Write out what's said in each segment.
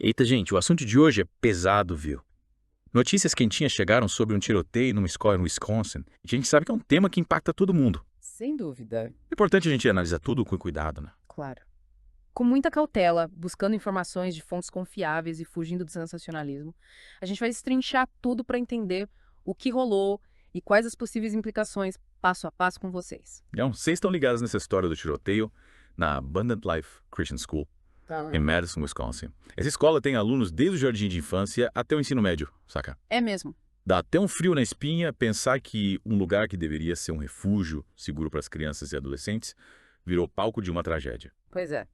Eita, gente, o assunto de hoje é pesado, viu? Notícias quentinhas chegaram sobre um tiroteio numa escola no Wisconsin, e a gente sabe que é um tema que impacta todo mundo. Sem dúvida, É importante a gente analisar tudo com cuidado, né? claro. Com muita cautela, buscando informações de fontes confiáveis e fugindo do sensacionalismo, a gente vai destrinchar tudo para entender o que rolou e quais as possíveis implicações passo a passo com vocês. Então, vocês estão ligados nessa história do tiroteio na Abundant Life Christian School, Tá. em Madison, Wisconsin. Essa escola tem alunos desde o jardim de infância até o ensino médio, saca? É mesmo. Dá até um frio na espinha pensar que um lugar que deveria ser um refúgio seguro para as crianças e adolescentes virou palco de uma tragédia. Pois é.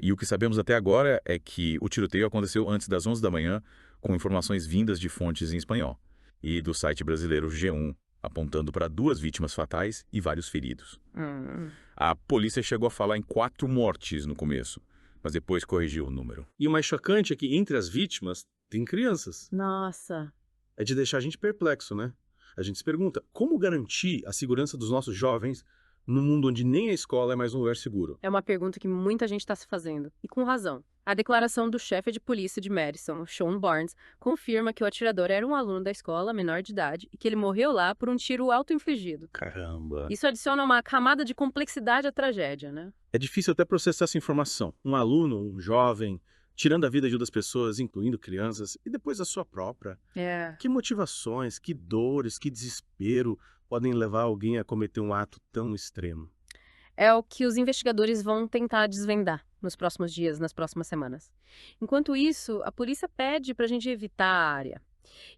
E o que sabemos até agora é que o tiroteio aconteceu antes das 11 da manhã, com informações vindas de fontes em espanhol, e do site brasileiro G1, apontando para 2 vítimas fatais e vários feridos. Hum. A polícia chegou a falar em 4 mortes no começo, mas depois corrigiu o número. E o mais chocante é que entre as vítimas tem crianças. Nossa. É de deixar a gente perplexo, né? A gente se pergunta, como garantir a segurança dos nossos jovens num mundo onde nem a escola é mais um lugar seguro? É uma pergunta que muita gente está se fazendo, e com razão. A declaração do chefe de polícia de Madison, Sean Barnes, confirma que o atirador era um aluno da escola, menor de idade, e que ele morreu lá por um tiro auto-infligido. Caramba. Isso adiciona uma camada de complexidade à tragédia, né? É difícil até processar essa informação. Um aluno, um jovem, tirando a vida de outras pessoas, incluindo crianças, e depois a sua própria. É. Que motivações, que dores, que desespero podem levar alguém a cometer um ato tão extremo? É o que os investigadores vão tentar desvendar nos próximos dias, nas próximas semanas. Enquanto isso, a polícia pede para a gente evitar a área.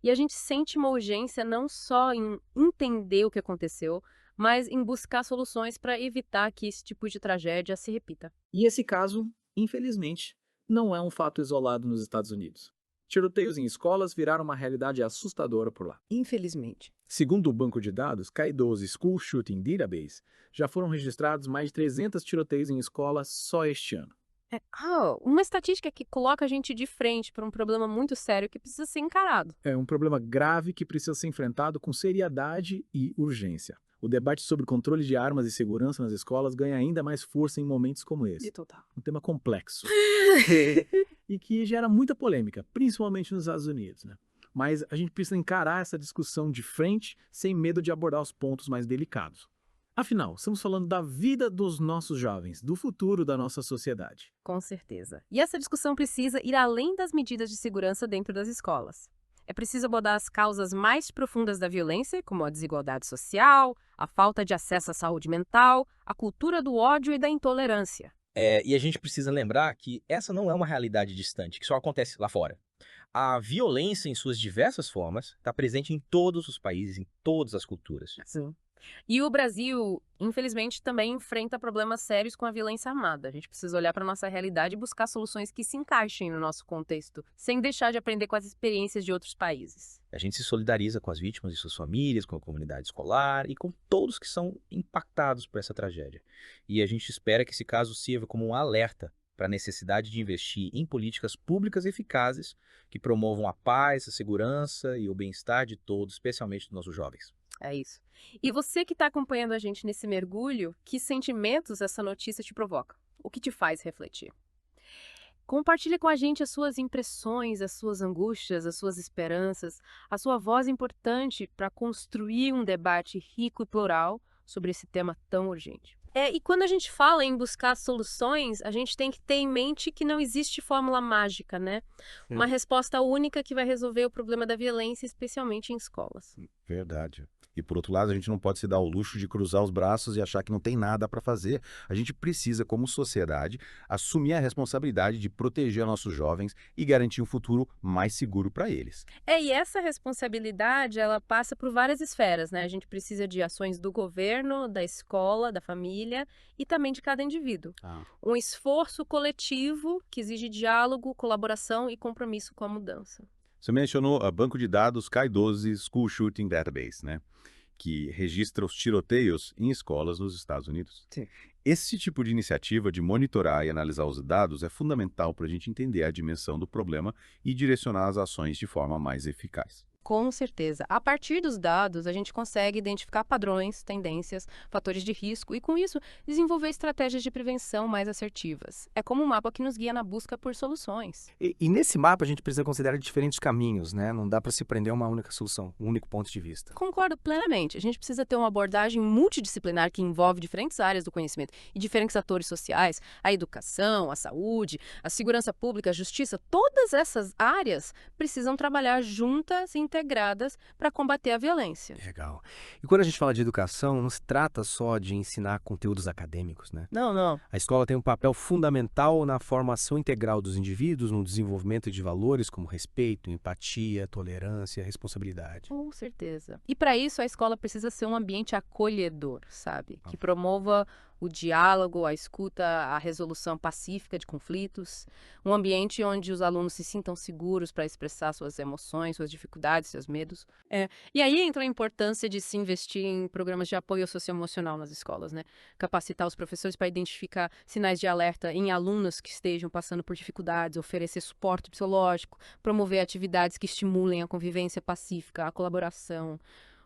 E a gente sente uma urgência não só em entender o que aconteceu, mas em buscar soluções para evitar que esse tipo de tragédia se repita. E esse caso, infelizmente, não é um fato isolado nos Estados Unidos. Tiroteios em escolas viraram uma realidade assustadora por lá. Infelizmente. Segundo o banco de dados K12 School Shooting Database, já foram registrados mais de 300 tiroteios em escolas só este ano. Uma estatística que coloca a gente de frente para um problema muito sério que precisa ser encarado. É um problema grave que precisa ser enfrentado com seriedade e urgência. O debate sobre controle de armas e segurança nas escolas ganha ainda mais força em momentos como esse. Total. Um tema complexo e que gera muita polêmica, principalmente nos Estados Unidos, né? Mas a gente precisa encarar essa discussão de frente sem medo de abordar os pontos mais delicados. Afinal, estamos falando da vida dos nossos jovens, do futuro da nossa sociedade. Com certeza. E essa discussão precisa ir além das medidas de segurança dentro das escolas. É preciso abordar as causas mais profundas da violência, como a desigualdade social, a falta de acesso à saúde mental, a cultura do ódio e da intolerância. E a gente precisa lembrar que essa não é uma realidade distante, que só acontece lá fora. A violência, em suas diversas formas, está presente em todos os países, em todas as culturas. Sim. E o Brasil, infelizmente, também enfrenta problemas sérios com a violência armada. A gente precisa olhar para a nossa realidade e buscar soluções que se encaixem no nosso contexto, sem deixar de aprender com as experiências de outros países. A gente se solidariza com as vítimas e suas famílias, com a comunidade escolar e com todos que são impactados por essa tragédia. E a gente espera que esse caso sirva como um alerta para a necessidade de investir em políticas públicas eficazes que promovam a paz, a segurança e o bem-estar de todos, especialmente dos nossos jovens. É isso. E você que está acompanhando a gente nesse mergulho, que sentimentos essa notícia te provoca? O que te faz refletir? Compartilhe com a gente as suas impressões, as suas angústias, as suas esperanças. A sua voz é importante para construir um debate rico e plural sobre esse tema tão urgente. E quando a gente fala em buscar soluções, a gente tem que ter em mente que não existe fórmula mágica, né? Uma resposta única que vai resolver o problema da violência, especialmente em escolas. Verdade. E por outro lado, a gente não pode se dar o luxo de cruzar os braços e achar que não tem nada para fazer. A gente precisa, como sociedade, assumir a responsabilidade de proteger nossos jovens e garantir um futuro mais seguro para eles. E essa responsabilidade, ela passa por várias esferas, né? A gente precisa de ações do governo, da escola, da família e também de cada indivíduo. Um esforço coletivo que exige diálogo, colaboração e compromisso com a mudança. Você mencionou o banco de dados K12 School Shooting Database, né? Que registra os tiroteios em escolas nos Estados Unidos. Sim. Esse tipo de iniciativa de monitorar e analisar os dados é fundamental para a gente entender a dimensão do problema e direcionar as ações de forma mais eficaz. Com certeza. A partir dos dados, a gente consegue identificar padrões, tendências, fatores de risco e, com isso, desenvolver estratégias de prevenção mais assertivas. É como um mapa que nos guia na busca por soluções. E nesse mapa a gente precisa considerar diferentes caminhos, né? Não dá para se prender a uma única solução, um único ponto de vista. Concordo plenamente. A gente precisa ter uma abordagem multidisciplinar que envolve diferentes áreas do conhecimento e diferentes atores sociais, a educação, a saúde, a segurança pública, a justiça. Todas essas áreas precisam trabalhar juntas e integradas para combater a violência. Legal. E quando a gente fala de educação, não se trata só de ensinar conteúdos acadêmicos, né? Não. A escola tem um papel fundamental na formação integral dos indivíduos, no desenvolvimento de valores como respeito, empatia, tolerância, responsabilidade. Com certeza. E para isso, a escola precisa ser um ambiente acolhedor, sabe? Que promova o diálogo, a escuta, a resolução pacífica de conflitos. Um ambiente onde os alunos se sintam seguros para expressar suas emoções, suas dificuldades, seus medos. E aí entra a importância de se investir em programas de apoio socioemocional nas escolas, né? Capacitar os professores para identificar sinais de alerta em alunos que estejam passando por dificuldades, oferecer suporte psicológico, promover atividades que estimulem a convivência pacífica, a colaboração,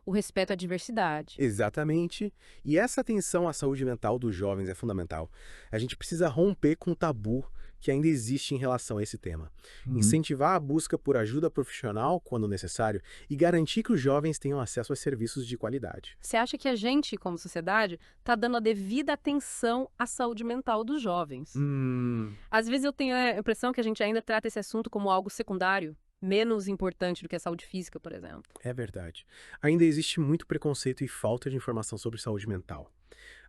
o respeito à diversidade. Exatamente. E essa atenção à saúde mental dos jovens é fundamental. A gente precisa romper com o tabu que ainda existe em relação a esse tema. Incentivar a busca por ajuda profissional quando necessário e garantir que os jovens tenham acesso a serviços de qualidade. Você acha que a gente, como sociedade, está dando a devida atenção à saúde mental dos jovens? Às vezes eu tenho a impressão que a gente ainda trata esse assunto como algo secundário, menos importante do que a saúde física, por exemplo. É verdade. Ainda existe muito preconceito e falta de informação sobre saúde mental.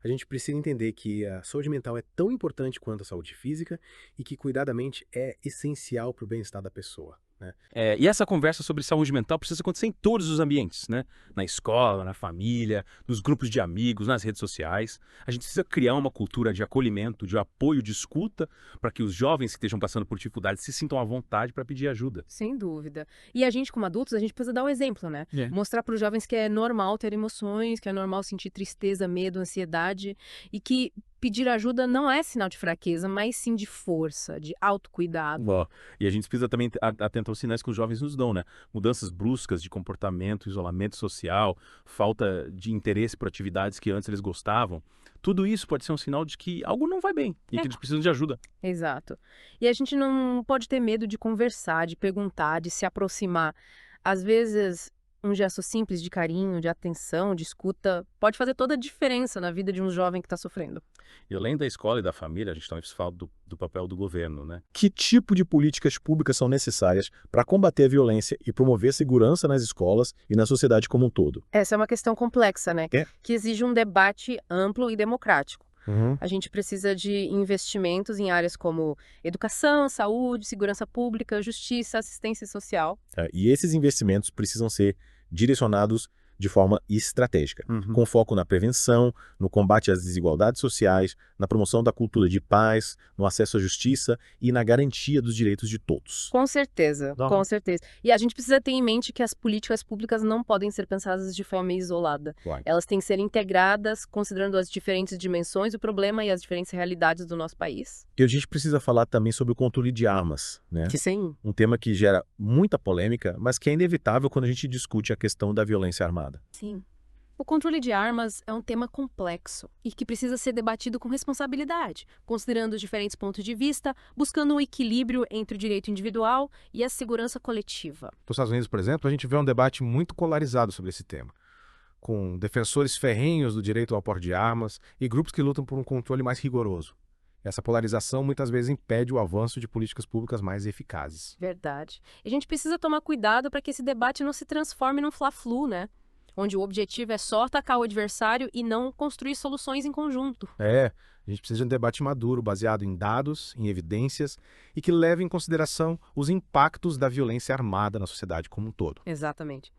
A gente precisa entender que a saúde mental é tão importante quanto a saúde física e que cuidar da mente é essencial para o bem-estar da pessoa, né? E essa conversa sobre saúde mental precisa acontecer em todos os ambientes, né? Na escola, na família, nos grupos de amigos, nas redes sociais. A gente precisa criar uma cultura de acolhimento, de apoio, de escuta, para que os jovens que estejam passando por dificuldades se sintam à vontade para pedir ajuda. Sem dúvida. E a gente, como adultos, a gente precisa dar o exemplo, né? Mostrar para os jovens que é normal ter emoções, que é normal sentir tristeza, medo, ansiedade e que pedir ajuda não é sinal de fraqueza, mas sim de força, de autocuidado. E a gente precisa também atentar aos sinais que os jovens nos dão, né? Mudanças bruscas de comportamento, isolamento social, falta de interesse por atividades que antes eles gostavam. Tudo isso pode ser um sinal de que algo não vai bem e que eles precisam de ajuda. Exato. E a gente não pode ter medo de conversar, de perguntar, de se aproximar. Às vezes, um gesto simples de carinho, de atenção, de escuta, pode fazer toda a diferença na vida de um jovem que está sofrendo. E além da escola e da família, a gente também precisa falar do papel do governo, né? Que tipo de políticas públicas são necessárias para combater a violência e promover segurança nas escolas e na sociedade como um todo? Essa é uma questão complexa, né? Que exige um debate amplo e democrático. A gente precisa de investimentos em áreas como educação, saúde, segurança pública, justiça, assistência social. E esses investimentos precisam ser direcionados de forma estratégica, com foco na prevenção, no combate às desigualdades sociais, na promoção da cultura de paz, no acesso à justiça e na garantia dos direitos de todos. Com certeza, com certeza. E a gente precisa ter em mente que as políticas públicas não podem ser pensadas de forma isolada. Elas têm que ser integradas, considerando as diferentes dimensões do problema e as diferentes realidades do nosso país. E a gente precisa falar também sobre o controle de armas, né? Que sim. Um tema que gera muita polêmica, mas que é inevitável quando a gente discute a questão da violência armada. Sim. O controle de armas é um tema complexo e que precisa ser debatido com responsabilidade, considerando os diferentes pontos de vista, buscando um equilíbrio entre o direito individual e a segurança coletiva. Nos Estados Unidos, por exemplo, a gente vê um debate muito polarizado sobre esse tema, com defensores ferrenhos do direito ao porte de armas e grupos que lutam por um controle mais rigoroso. Essa polarização muitas vezes impede o avanço de políticas públicas mais eficazes. Verdade. E a gente precisa tomar cuidado para que esse debate não se transforme num fla-flu, né? Onde o objetivo é só atacar o adversário e não construir soluções em conjunto. A gente precisa de um debate maduro, baseado em dados, em evidências e que leve em consideração os impactos da violência armada na sociedade como um todo. Exatamente.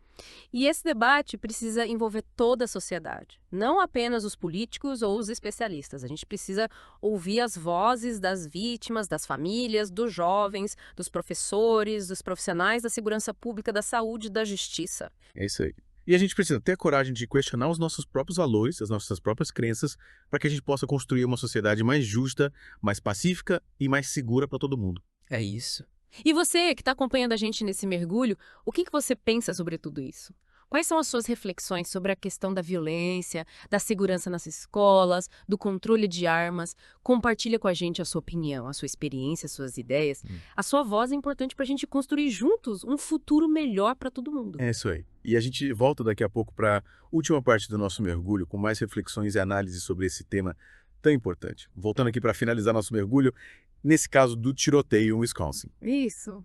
E esse debate precisa envolver toda a sociedade, não apenas os políticos ou os especialistas. A gente precisa ouvir as vozes das vítimas, das famílias, dos jovens, dos professores, dos profissionais da segurança pública, da saúde e da justiça. É isso aí. E a gente precisa ter a coragem de questionar os nossos próprios valores, as nossas próprias crenças, para que a gente possa construir uma sociedade mais justa, mais pacífica e mais segura para todo mundo. É isso. E você que está acompanhando a gente nesse mergulho, o que você pensa sobre tudo isso? Quais são as suas reflexões sobre a questão da violência, da segurança nas escolas, do controle de armas? Compartilha com a gente a sua opinião, a sua experiência, as suas ideias. A sua voz é importante para a gente construir juntos um futuro melhor para todo mundo. É isso aí. E a gente volta daqui a pouco para a última parte do nosso mergulho, com mais reflexões e análises sobre esse tema tão importante. Voltando aqui para finalizar nosso mergulho, nesse caso do tiroteio em Wisconsin. Isso.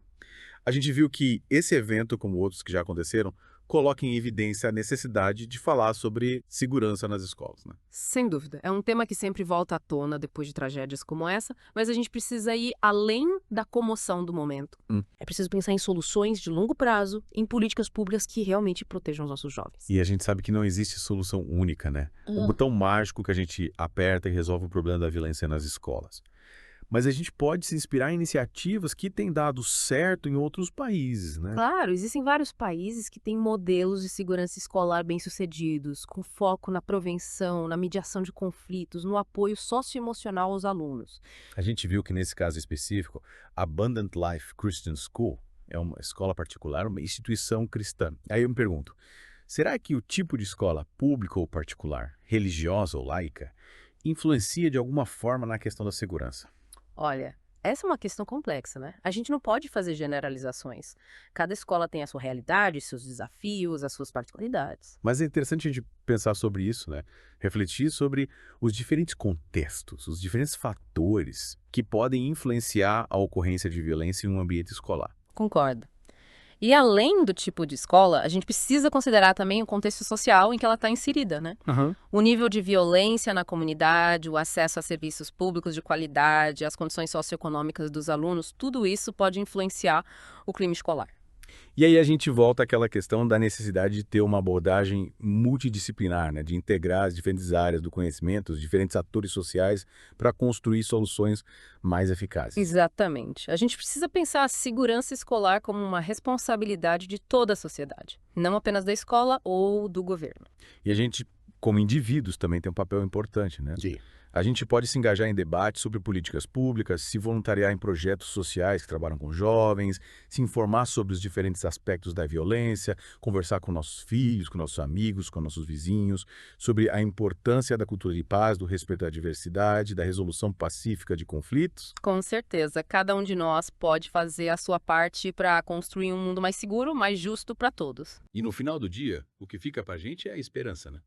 A gente viu que esse evento, como outros que já aconteceram, coloca em evidência a necessidade de falar sobre segurança nas escolas, né? Sem dúvida. É um tema que sempre volta à tona depois de tragédias como essa, mas a gente precisa ir além da comoção do momento. É preciso pensar em soluções de longo prazo, em políticas públicas que realmente protejam os nossos jovens. E a gente sabe que não existe solução única, né? Um botão mágico que a gente aperta e resolve o problema da violência nas escolas. Mas a gente pode se inspirar em iniciativas que têm dado certo em outros países, né? Claro, existem vários países que têm modelos de segurança escolar bem-sucedidos, com foco na prevenção, na mediação de conflitos, no apoio socioemocional aos alunos. A gente viu que nesse caso específico, Abundant Life Christian School é uma escola particular, uma instituição cristã. Aí eu me pergunto, será que o tipo de escola pública ou particular, religiosa ou laica, influencia de alguma forma na questão da segurança? Olha, essa é uma questão complexa, né? A gente não pode fazer generalizações. Cada escola tem a sua realidade, seus desafios, as suas particularidades. Mas é interessante a gente pensar sobre isso, né? Refletir sobre os diferentes contextos, os diferentes fatores que podem influenciar a ocorrência de violência em um ambiente escolar. Concordo. E além do tipo de escola, a gente precisa considerar também o contexto social em que ela está inserida, né? O nível de violência na comunidade, o acesso a serviços públicos de qualidade, as condições socioeconômicas dos alunos, tudo isso pode influenciar o clima escolar. E aí a gente volta àquela questão da necessidade de ter uma abordagem multidisciplinar, né? De integrar as diferentes áreas do conhecimento, os diferentes atores sociais para construir soluções mais eficazes. Exatamente. A gente precisa pensar a segurança escolar como uma responsabilidade de toda a sociedade, não apenas da escola ou do governo. E a gente, como indivíduos, também tem um papel importante, né? Sim. A gente pode se engajar em debates sobre políticas públicas, se voluntariar em projetos sociais que trabalham com jovens, se informar sobre os diferentes aspectos da violência, conversar com nossos filhos, com nossos amigos, com nossos vizinhos, sobre a importância da cultura de paz, do respeito à diversidade, da resolução pacífica de conflitos. Com certeza, cada um de nós pode fazer a sua parte para construir um mundo mais seguro, mais justo para todos. E no final do dia, o que fica pra gente é a esperança, né?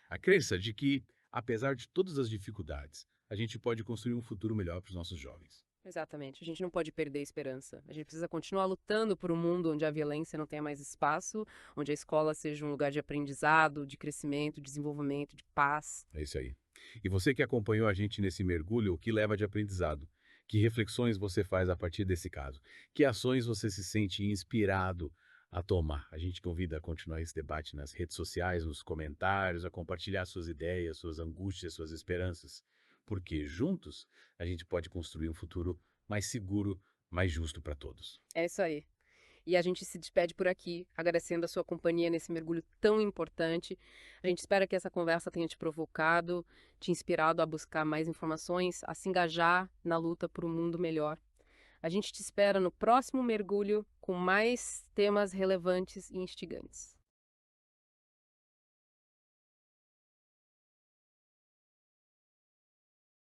A crença de que, apesar de todas as dificuldades, a gente pode construir um futuro melhor para os nossos jovens. Exatamente, a gente não pode perder a esperança. A gente precisa continuar lutando por um mundo onde a violência não tenha mais espaço, onde a escola seja um lugar de aprendizado, de crescimento, desenvolvimento, de paz. É isso aí. E você que acompanhou a gente nesse mergulho, o que leva de aprendizado? Que reflexões você faz a partir desse caso? Que ações você se sente inspirado a tomar? A gente convida a continuar esse debate nas redes sociais, nos comentários, a compartilhar suas ideias, suas angústias, suas esperanças. Porque juntos a gente pode construir um futuro mais seguro, mais justo para todos. É isso aí. E a gente se despede por aqui, agradecendo a sua companhia nesse mergulho tão importante. A gente espera que essa conversa tenha te provocado, te inspirado a buscar mais informações, a se engajar na luta por um mundo melhor. A gente te espera no próximo mergulho com mais temas relevantes e instigantes.